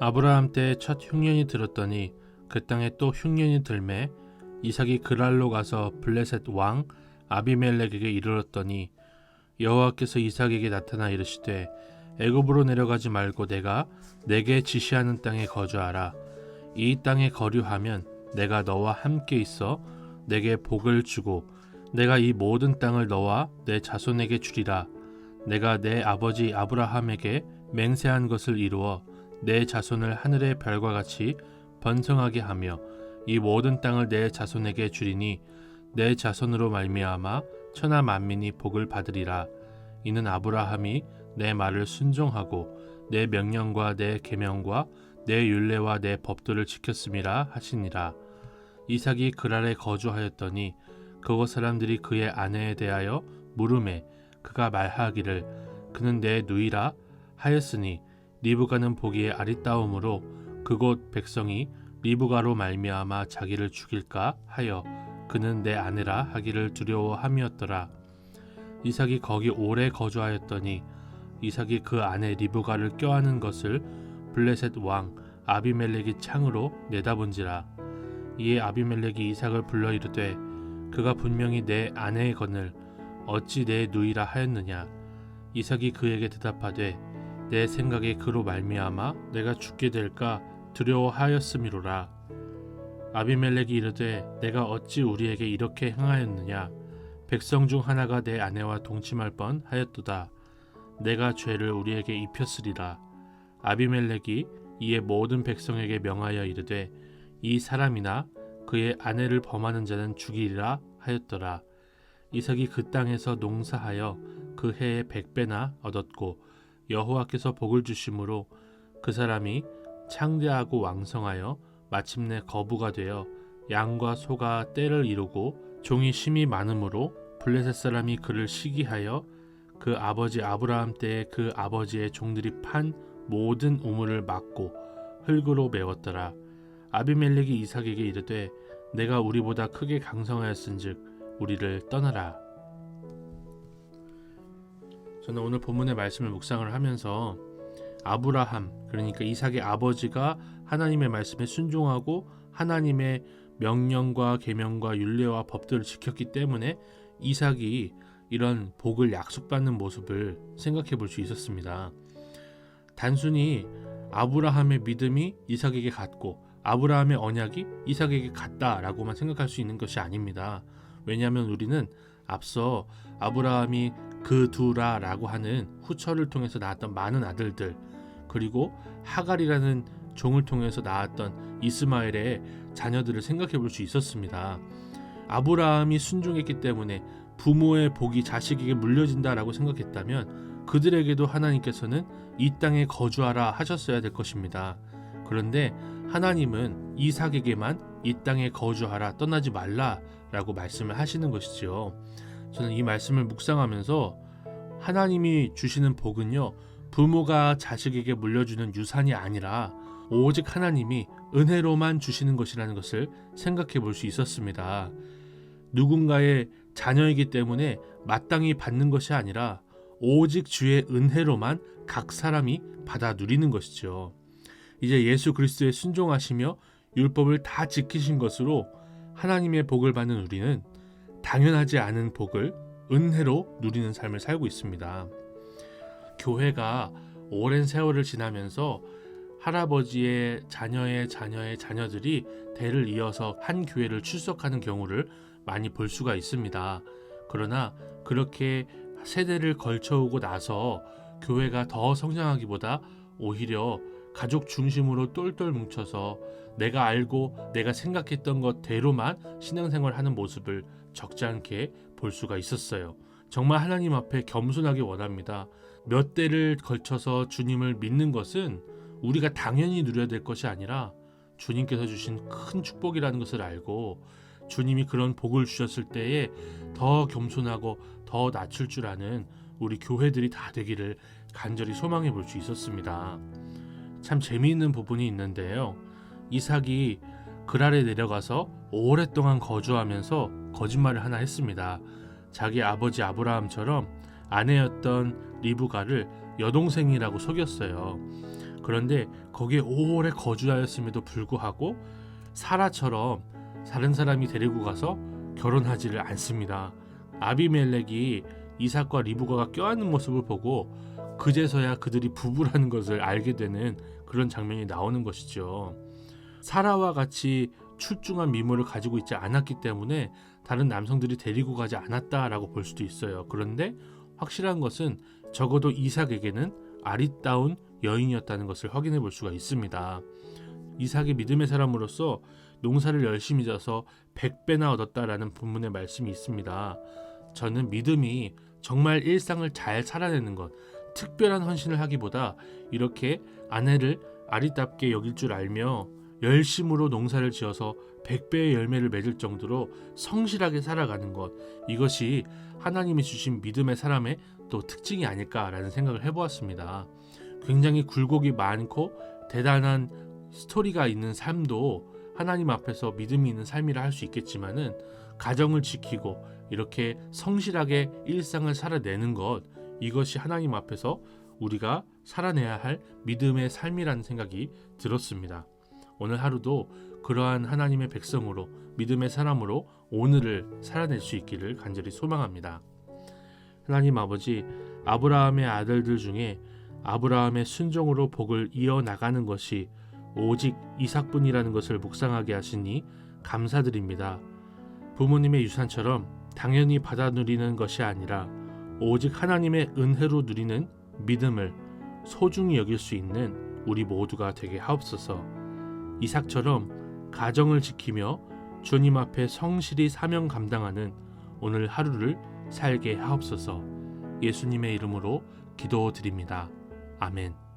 아브라함 때에 첫 흉년이 들었더니 그 땅에 또 흉년이 들매 이삭이 그랄로 가서 블레셋 왕 아비멜렉에게 이르렀더니 여호와께서 이삭에게 나타나 이르시되 애굽으로 내려가지 말고 내가 내게 지시하는 땅에 거주하라. 이 땅에 거류하면 내가 너와 함께 있어 내게 복을 주고 내가 이 모든 땅을 너와 내 자손에게 주리라. 내가 내 아버지 아브라함에게 맹세한 것을 이루어 내 자손을 하늘의 별과 같이 번성하게 하며 이 모든 땅을 내 자손에게 주리니 내 자손으로 말미암아 천하 만민이 복을 받으리라. 이는 아브라함이 내 말을 순종하고 내 명령과 내 계명과 내 율례와 내 법도를 지켰음이라 하시니라. 이삭이 그랄에 거주하였더니 그곳 사람들이 그의 아내에 대하여 물으매 그가 말하기를 그는 내 누이라 하였으니 리브가는 보기에 아리따움으로 그곳 백성이 리브가로 말미암아 자기를 죽일까 하여 그는 내 아내라 하기를 두려워함이었더라. 이삭이 거기 오래 거주하였더니 이삭이 그 아내 리브가를 껴안은 것을 블레셋 왕 아비멜렉이 창으로 내다본지라. 이에 아비멜렉이 이삭을 불러 이르되 그가 분명히 내 아내거늘 어찌 내 누이라 하였느냐. 이삭이 그에게 대답하되 내 생각에 그로 말미암아 내가 죽게 될까 두려워하였음이로라. 아비멜렉이 이르되 내가 어찌 우리에게 이렇게 행하였느냐. 백성 중 하나가 내 아내와 동침할 뻔 하였도다. 내가 죄를 우리에게 입혔으리라. 아비멜렉이 이에 모든 백성에게 명하여 이르되 이 사람이나 그의 아내를 범하는 자는 죽이리라 하였더라. 이삭이 그 땅에서 농사하여 그 해에 100배나 얻었고 여호와께서 복을 주심으로 그 사람이 창대하고 왕성하여 마침내 거부가 되어 양과 소가 떼를 이루고 종이 심이 많으므로 블레셋 사람이 그를 시기하여 그 아버지 아브라함 때에 그 아버지의 종들이 판 모든 우물을 막고 흙으로 메웠더라. 아비멜렉이 이삭에게 이르되 내가 우리보다 크게 강성하였은즉 우리를 떠나라. 저는 오늘 본문의 말씀을 묵상을 하면서 아브라함, 그러니까 이삭의 아버지가 하나님의 말씀에 순종하고 하나님의 명령과 계명과 율례와 법들을 지켰기 때문에 이삭이 이런 복을 약속받는 모습을 생각해 볼 수 있었습니다. 단순히 아브라함의 믿음이 이삭에게 갔고 아브라함의 언약이 이삭에게 갔다라고만 생각할 수 있는 것이 아닙니다. 왜냐하면 우리는 앞서 아브라함이 그두라라고 하는 후처를 통해서 낳았던 많은 아들들, 그리고 하갈이라는 종을 통해서 낳았던 이스마엘의 자녀들을 생각해 볼 수 있었습니다. 아브라함이 순종했기 때문에 부모의 복이 자식에게 물려진다라고 생각했다면 그들에게도 하나님께서는 이 땅에 거주하라 하셨어야 될 것입니다. 그런데 하나님은 이삭에게만 이 땅에 거주하라, 떠나지 말라라고 말씀을 하시는 것이지요. 저는 이 말씀을 묵상하면서 하나님이 주시는 복은요, 부모가 자식에게 물려주는 유산이 아니라 오직 하나님이 은혜로만 주시는 것이라는 것을 생각해 볼 수 있었습니다. 누군가의 자녀이기 때문에 마땅히 받는 것이 아니라 오직 주의 은혜로만 각 사람이 받아 누리는 것이죠. 이제 예수 그리스도에 순종하시며 율법을 다 지키신 것으로 하나님의 복을 받는 우리는 당연하지 않은 복을 은혜로 누리는 삶을 살고 있습니다. 교회가 오랜 세월을 지나면서 할아버지의 자녀의 자녀의 자녀들이 대를 이어서 한 교회를 출석하는 경우를 많이 볼 수가 있습니다. 그러나 그렇게 세대를 걸쳐오고 나서 교회가 더 성장하기보다 오히려 가족 중심으로 똘똘 뭉쳐서 내가 알고 내가 생각했던 것대로만 신앙생활하는 모습을 적지 않게 볼 수가 있었어요. 정말 하나님 앞에 겸손하게 원합니다. 몇 대를 걸쳐서 주님을 믿는 것은 우리가 당연히 누려야 될 것이 아니라 주님께서 주신 큰 축복이라는 것을 알고 주님이 그런 복을 주셨을 때에 더 겸손하고 더 낮출 줄 아는 우리 교회들이 다 되기를 간절히 소망해 볼 수 있었습니다. 참 재미있는 부분이 있는데요. 이삭이 그랄에 내려가서 오랫동안 거주하면서 거짓말을 하나 했습니다. 자기 아버지 아브라함처럼 아내였던 리브가를 여동생이라고 속였어요. 그런데 거기에 오래 거주하였음에도 불구하고 사라처럼 다른 사람이 데리고 가서 결혼하지를 않습니다. 아비멜렉이 이삭과 리브가가 껴안는 모습을 보고 그제서야 그들이 부부라는 것을 알게 되는 그런 장면이 나오는 것이죠. 사라와 같이 출중한 미모를 가지고 있지 않았기 때문에 다른 남성들이 데리고 가지 않았다라고 볼 수도 있어요. 그런데 확실한 것은 적어도 이삭에게는 아리따운 여인이었다는 것을 확인해 볼 수가 있습니다. 이삭이 믿음의 사람으로서 농사를 열심히 져서 100배나 얻었다라는 본문의 말씀이 있습니다. 저는 믿음이 정말 일상을 잘 살아내는 것, 특별한 헌신을 하기보다 이렇게 아내를 아리답게 여길 줄 알며 열심으로 농사를 지어서 100배의 열매를 맺을 정도로 성실하게 살아가는 것, 이것이 하나님이 주신 믿음의 사람의 또 특징이 아닐까라는 생각을 해보았습니다. 굉장히 굴곡이 많고 대단한 스토리가 있는 삶도 하나님 앞에서 믿음이 있는 삶이라 할 수 있겠지만은 가정을 지키고 이렇게 성실하게 일상을 살아내는 것, 이것이 하나님 앞에서 우리가 살아내야 할 믿음의 삶이라는 생각이 들었습니다. 오늘 하루도 그러한 하나님의 백성으로 믿음의 사람으로 오늘을 살아낼 수 있기를 간절히 소망합니다. 하나님 아버지, 아브라함의 아들들 중에 아브라함의 순종으로 복을 이어나가는 것이 오직 이삭뿐이라는 것을 묵상하게 하시니 감사드립니다. 부모님의 유산처럼 당연히 받아 누리는 것이 아니라 오직 하나님의 은혜로 누리는 믿음을 소중히 여길 수 있는 우리 모두가 되게 하옵소서. 이삭처럼 가정을 지키며 주님 앞에 성실히 사명 감당하는 오늘 하루를 살게 하옵소서. 예수님의 이름으로 기도드립니다. 아멘.